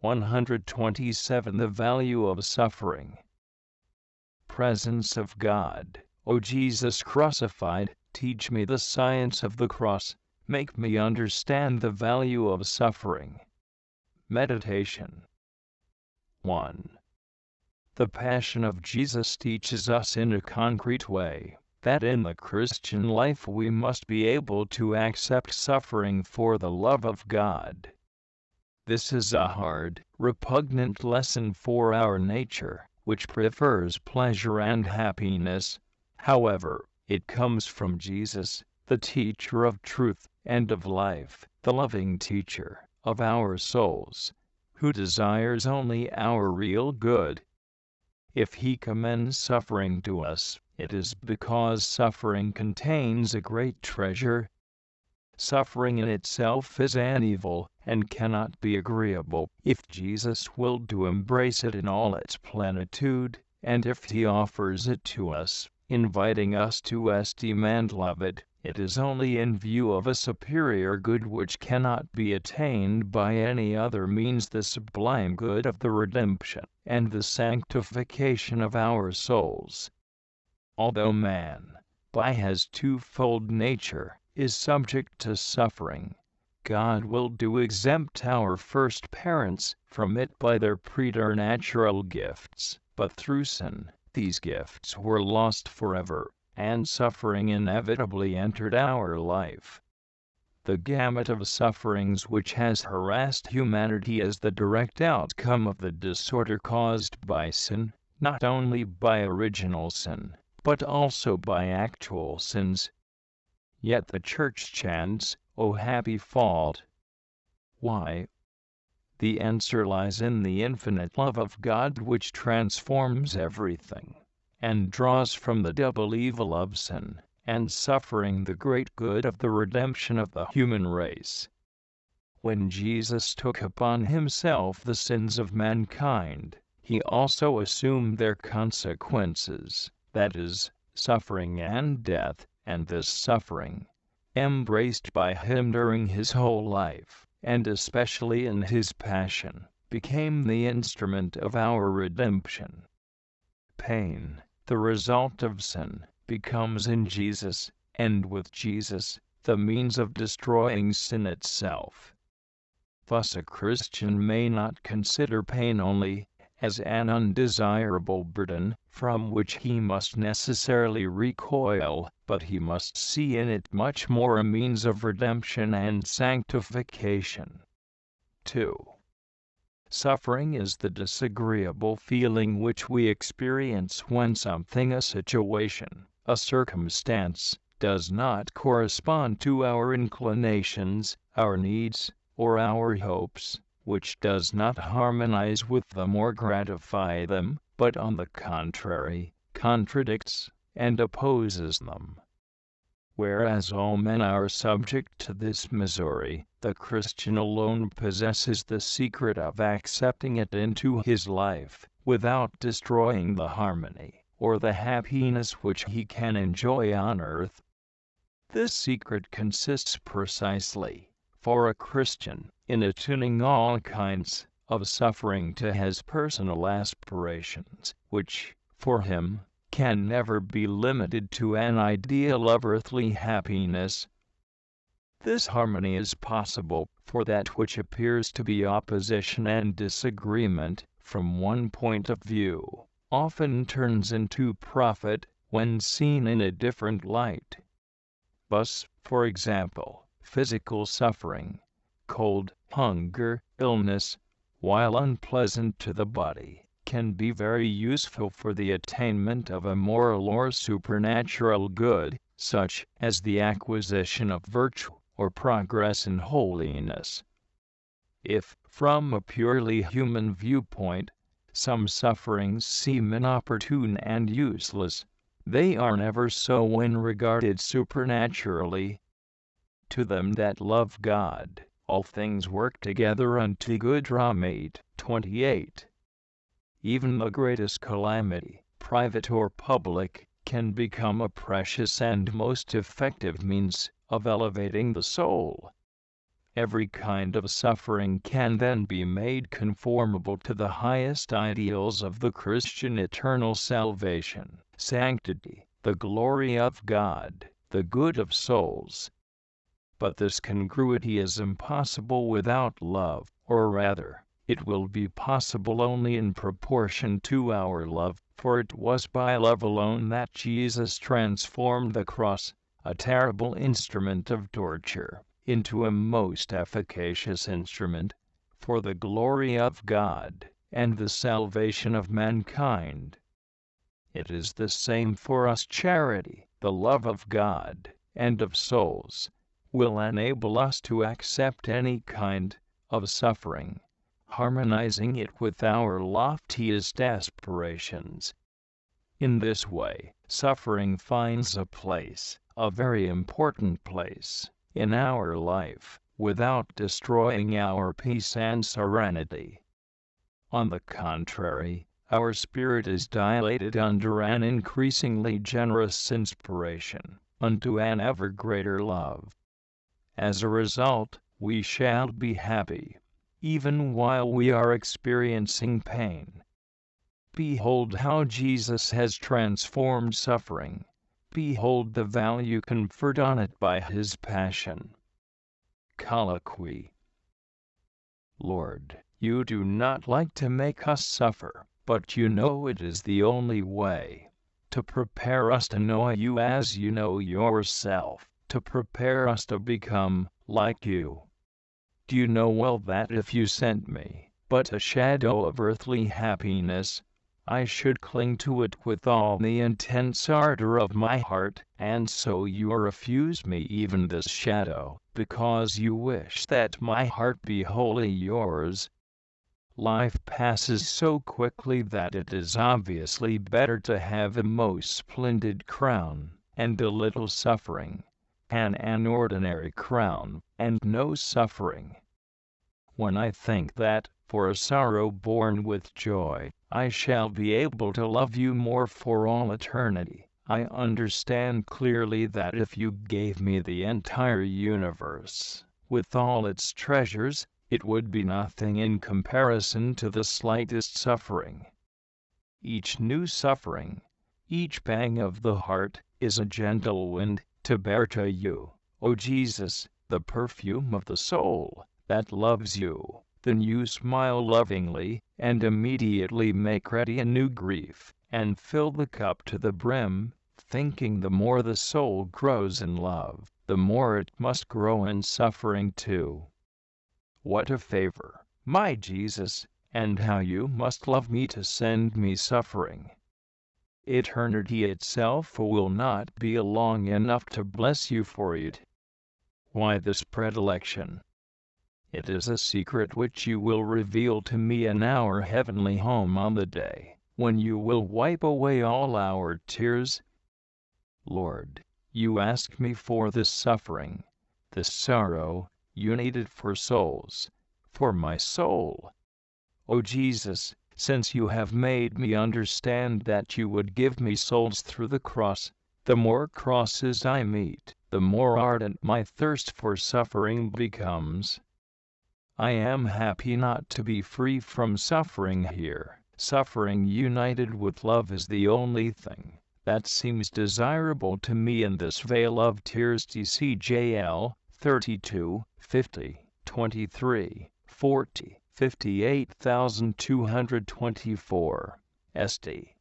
127. The value of suffering. Presence of God. O Jesus crucified, teach me the science of the cross, make me understand the value of suffering. Meditation. 1. The Passion of Jesus teaches us in a concrete way that in the Christian life we must be able to accept suffering for the love of God. This is a hard, repugnant lesson for our nature, which prefers pleasure and happiness. However, it comes from Jesus, the teacher of truth and of life, the loving teacher of our souls, who desires only our real good. If he commends suffering to us, it is because suffering contains a great treasure. Suffering in itself is an evil, and cannot be agreeable if Jesus willed to embrace it in all its plenitude, and if he offers it to us, inviting us to esteem and love it, it is only in view of a superior good which cannot be attained by any other means, the sublime good of the redemption and the sanctification of our souls. Although man, by his twofold nature, is subject to suffering, God willed to exempt our first parents from it by their preternatural gifts, but through sin, these gifts were lost forever, and suffering inevitably entered our life. The gamut of sufferings which has harassed humanity is the direct outcome of the disorder caused by sin, not only by original sin, but also by actual sins. Yet the Church chants, "O happy fault!" Why? The answer lies in the infinite love of God which transforms everything, and draws from the double evil of sin and suffering the great good of the redemption of the human race. When Jesus took upon himself the sins of mankind, he also assumed their consequences, that is, suffering and death, and this suffering, embraced by him during his whole life, and especially in his passion, became the instrument of our redemption. Pain, the result of sin, becomes in Jesus, and with Jesus, the means of destroying sin itself. Thus a Christian may not consider pain only as an undesirable burden from which he must necessarily recoil, but he must see in it much more a means of redemption and sanctification. 2. Suffering is the disagreeable feeling which we experience when something, a situation, a circumstance, does not correspond to our inclinations, our needs, or our hopes, which does not harmonize with them or gratify them, but on the contrary, contradicts and opposes them. Whereas all men are subject to this misery, the Christian alone possesses the secret of accepting it into his life, without destroying the harmony or the happiness which he can enjoy on earth. This secret consists precisely, for a Christian, in attuning all kinds of suffering to his personal aspirations, which, for him, can never be limited to an ideal of earthly happiness. This harmony is possible, for that which appears to be opposition and disagreement, from one point of view, often turns into profit when seen in a different light. Thus, for example, physical suffering, cold, hunger, illness, while unpleasant to the body, can be very useful for the attainment of a moral or supernatural good, such as the acquisition of virtue or progress in holiness. If, from a purely human viewpoint, some sufferings seem inopportune and useless, they are never so when regarded supernaturally. To them that love God, all things work together unto good. Rom 8:28. Even the greatest calamity, private or public, can become a precious and most effective means of elevating the soul. Every kind of suffering can then be made conformable to the highest ideals of the Christian eternal salvation, sanctity, the glory of God, the good of souls. But this congruity is impossible without love, or rather, it will be possible only in proportion to our love, for it was by love alone that Jesus transformed the cross, a terrible instrument of torture, into a most efficacious instrument for the glory of God and the salvation of mankind. It is the same for us. Charity, the love of God and of souls, will enable us to accept any kind of suffering, harmonizing it with our loftiest aspirations. In this way, suffering finds a place, a very important place, in our life, without destroying our peace and serenity. On the contrary, our spirit is dilated under an increasingly generous inspiration, unto an ever greater love. As a result, we shall be happy, even while we are experiencing pain. Behold how Jesus has transformed suffering. Behold the value conferred on it by his passion. Colloquy. Lord, you do not like to make us suffer, but you know it is the only way to prepare us to know you as you know yourself, to prepare us to become like you. Do you know well that if you sent me but a shadow of earthly happiness, I should cling to it with all the intense ardor of my heart, and so you refuse me even this shadow, because you wish that my heart be wholly yours? Life passes so quickly that it is obviously better to have a most splendid crown, and a little suffering, than an ordinary crown, and no suffering. When I think that, for a sorrow born with joy, I shall be able to love you more for all eternity, I understand clearly that if you gave me the entire universe, with all its treasures, it would be nothing in comparison to the slightest suffering. Each new suffering, each pang of the heart, is a gentle wind to bear to you, O Jesus, the perfume of the soul that loves you. Then you smile lovingly, and immediately make ready a new grief, and fill the cup to the brim, thinking the more the soul grows in love, the more it must grow in suffering too. What a favor, my Jesus, and how you must love me to send me suffering! Eternity itself will not be long enough to bless you for it. Why this predilection? It is a secret which you will reveal to me in our heavenly home on the day when you will wipe away all our tears. Lord, you ask me for this suffering, this sorrow, you need it for souls, for my soul. O Jesus, since you have made me understand that you would give me souls through the cross, the more crosses I meet, the more ardent my thirst for suffering becomes. I am happy not to be free from suffering here. Suffering united with love is the only thing that seems desirable to me in this vale of tears. TCJL 32 50 23 40 58,224 SD